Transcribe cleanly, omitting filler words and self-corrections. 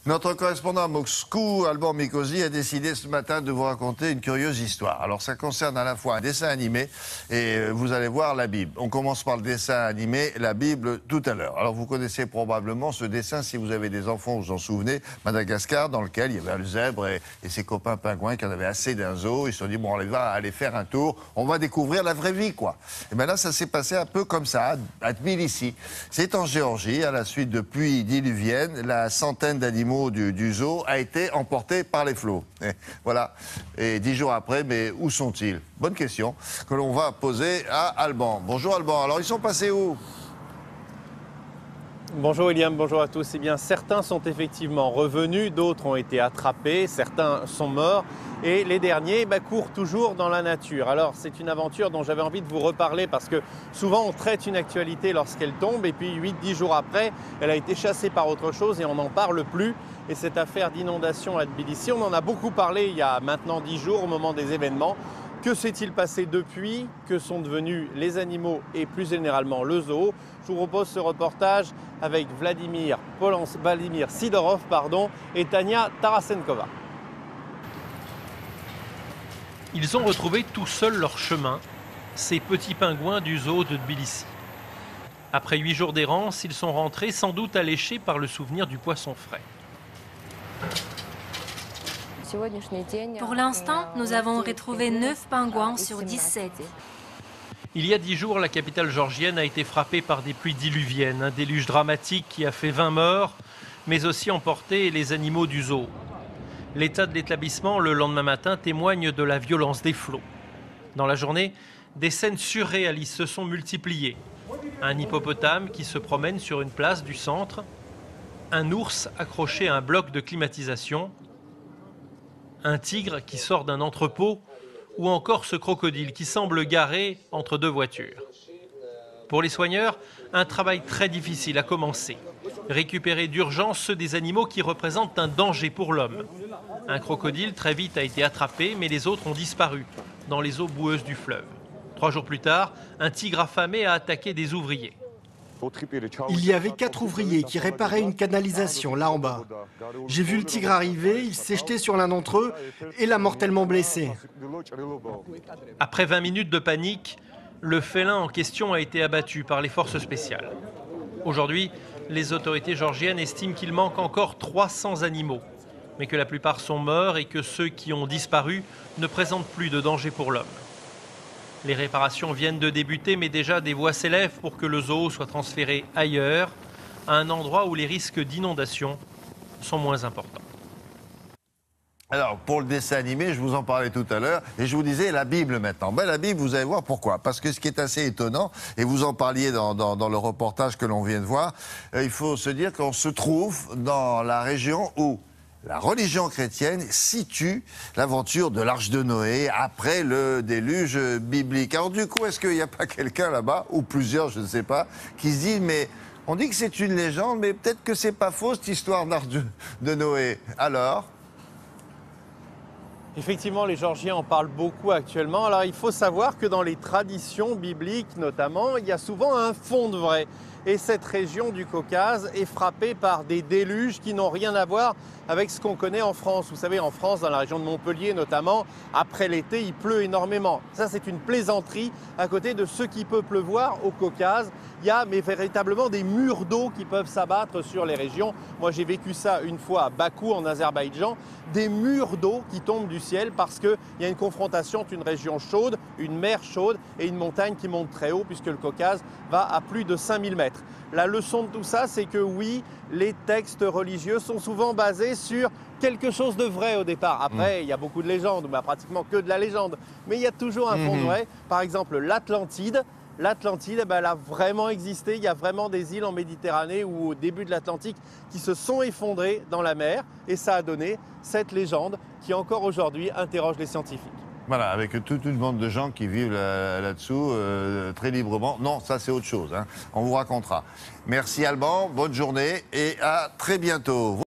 Notre correspondant à Moscou, Alban Mikosi, a décidé ce matin de vous raconter une curieuse histoire. Alors ça concerne à la fois un dessin animé et vous allez voir la Bible. On commence par le dessin animé, la Bible, tout à l'heure. Alors vous connaissez probablement ce dessin si vous avez des enfants, vous vous en souvenez, Madagascar, dans lequel il y avait un zèbre et ses copains pingouins qui en avaient assez d'un zoo. Ils se sont dit, bon, on va aller faire un tour, on va découvrir la vraie vie, quoi. Et bien là, ça s'est passé un peu comme ça, à Tbilissi. C'est en Géorgie, à la suite de pluies diluviennes, la centaine d'animaux du zoo a été emporté par les flots. Et voilà. Et 10 jours après, mais où sont-ils? Bonne question que l'on va poser à Alban. Bonjour Alban. Alors, ils sont passés où? Bonjour William, bonjour à tous. Eh bien, certains sont effectivement revenus, d'autres ont été attrapés, certains sont morts et les derniers courent toujours dans la nature. Alors, c'est une aventure dont j'avais envie de vous reparler parce que souvent on traite une actualité lorsqu'elle tombe et puis 8-10 jours après, elle a été chassée par autre chose et on n'en parle plus. Et cette affaire d'inondation à Tbilissi, on en a beaucoup parlé il y a maintenant 10 jours au moment des événements. Que s'est-il passé depuis? Que sont devenus les animaux et plus généralement le zoo? Je vous propose ce reportage avec Vladimir Sidorov et Tania Tarasenkova. Ils ont retrouvé tout seuls leur chemin, ces petits pingouins du zoo de Tbilissi. Après 8 jours d'errance, ils sont rentrés sans doute alléchés par le souvenir du poisson frais. Pour l'instant, nous avons retrouvé 9 pingouins sur 17. Il y a 10 jours, la capitale georgienne a été frappée par des pluies diluviennes, un déluge dramatique qui a fait 20 morts, mais aussi emporté les animaux du zoo. L'état de l'établissement, le lendemain matin, témoigne de la violence des flots. Dans la journée, des scènes surréalistes se sont multipliées. Un hippopotame qui se promène sur une place du centre, un ours accroché à un bloc de climatisation, un tigre qui sort d'un entrepôt ou encore ce crocodile qui semble garé entre deux voitures. Pour les soigneurs, un travail très difficile a commencé. Récupérer d'urgence ceux des animaux qui représentent un danger pour l'homme. Un crocodile très vite a été attrapé, mais les autres ont disparu dans les eaux boueuses du fleuve. 3 jours plus tard, un tigre affamé a attaqué des ouvriers. Il y avait 4 ouvriers qui réparaient une canalisation là en bas. J'ai vu le tigre arriver, il s'est jeté sur l'un d'entre eux et l'a mortellement blessé. Après 20 minutes de panique, le félin en question a été abattu par les forces spéciales. Aujourd'hui, les autorités georgiennes estiment qu'il manque encore 300 animaux, mais que la plupart sont morts et que ceux qui ont disparu ne présentent plus de danger pour l'homme. Les réparations viennent de débuter, mais déjà des voix s'élèvent pour que le zoo soit transféré ailleurs, à un endroit où les risques d'inondation sont moins importants. Alors, pour le dessin animé, je vous en parlais tout à l'heure, et je vous disais la Bible maintenant. La Bible, vous allez voir pourquoi. Parce que ce qui est assez étonnant, et vous en parliez dans le reportage que l'on vient de voir, il faut se dire qu'on se trouve dans la région où la religion chrétienne situe l'aventure de l'Arche de Noé après le déluge biblique. Alors du coup, est-ce qu'il n'y a pas quelqu'un là-bas, ou plusieurs, je ne sais pas, qui se dit, mais on dit que c'est une légende, mais peut-être que c'est pas faux cette histoire d'Arche de Noé. Alors ? Effectivement, les Georgiens en parlent beaucoup actuellement. Alors il faut savoir que dans les traditions bibliques notamment, il y a souvent un fond de vrai. Et cette région du Caucase est frappée par des déluges qui n'ont rien à voir avec ce qu'on connaît en France. Vous savez, en France, dans la région de Montpellier notamment, après l'été, il pleut énormément. Ça, c'est une plaisanterie à côté de ce qui peut pleuvoir au Caucase. Il y a véritablement des murs d'eau qui peuvent s'abattre sur les régions. Moi, j'ai vécu ça une fois à Bakou, en Azerbaïdjan. Des murs d'eau qui tombent du ciel parce qu'il y a une confrontation entre une région chaude, une mer chaude et une montagne qui monte très haut puisque le Caucase va à plus de 5000 mètres. La leçon de tout ça, c'est que oui, les textes religieux sont souvent basés sur quelque chose de vrai au départ. Après, il y a beaucoup de légendes, pratiquement que de la légende. Mais il y a toujours un fond de vrai. Par exemple, l'Atlantide. L'Atlantide, elle a vraiment existé. Il y a vraiment des îles en Méditerranée ou au début de l'Atlantique qui se sont effondrées dans la mer. Et ça a donné cette légende qui encore aujourd'hui interroge les scientifiques. Voilà, avec toute une bande de gens qui vivent là-dessous très librement. Non, ça c'est autre chose, hein. On vous racontera. Merci Alban, bonne journée et à très bientôt.